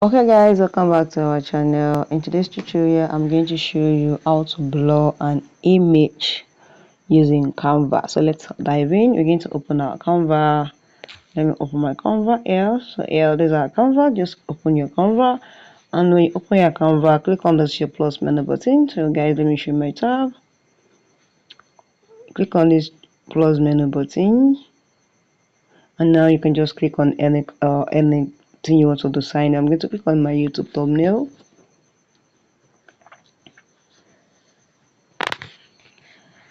Okay guys, welcome back to our channel. In today's tutorial I'm going to show you how to blur an image using Canva. So let's dive in. We're going to open our Canva. Let me open my Canva here. So here, this is our Canva. Just open your Canva, and when you open your Canva, click on this your plus menu button. So guys, let me show you my tab. Click on this plus menu button, and now you can just click on anything you want to do. Sign. I'm going to click on my YouTube thumbnail.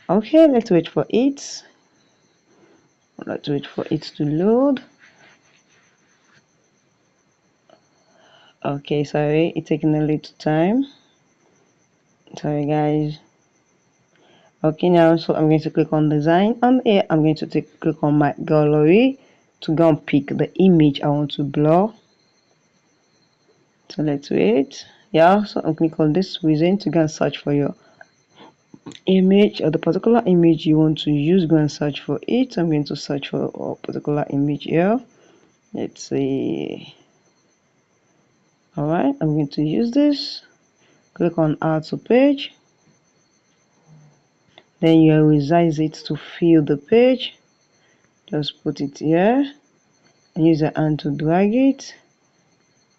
Okay, let's wait for it. Let's wait for it to load. Okay, sorry, it's taking a little time. Sorry guys. Okay, now so I'm going to click on design, and here I'm going to click on my gallery to go and pick the image I want to blur. So let's wait. Yeah, so I'm click on this reason to go and search for your image or the particular image you want to use. Go and search for it. I'm going to search for a particular image here. Let's see. Alright, I'm going to use this. Click on add to page. Then you resize it to fill the page. Just put it here and use your hand to drag it,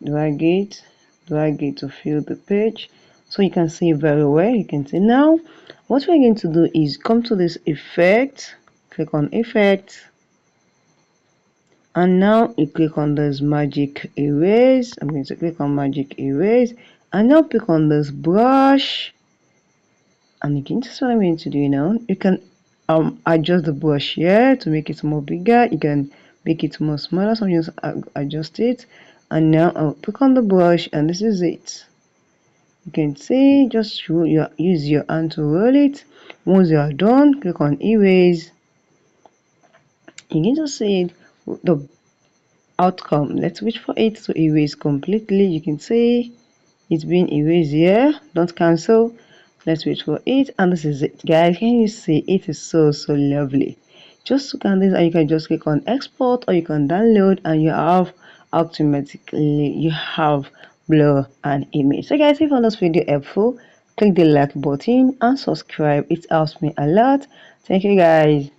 drag it, drag it to fill the page. So you can see very well. You can see now what we're going to do is come to this effect, click on effect, and now you click on this magic erase. I'm going to click on magic erase, and now click on this brush. And again, that's what I'm going to do now. You can adjust the brush here to make it more bigger. You can make it more smaller. So I'm just adjust it, and now I'll click on the brush, and this is it. You can see, just use your hand to roll it. Once you are done, click on erase. You can just see the outcome. Let's wait for it to erase completely. You can see it's been erased here. Don't cancel. Let's wait for it, and this is it guys. Can you see it is so lovely? Just look at this, and you can just click on export, or you can download, and you have automatically you have blur an image. So guys, if you found this video helpful, click the like button and subscribe. It helps me a lot. Thank you guys.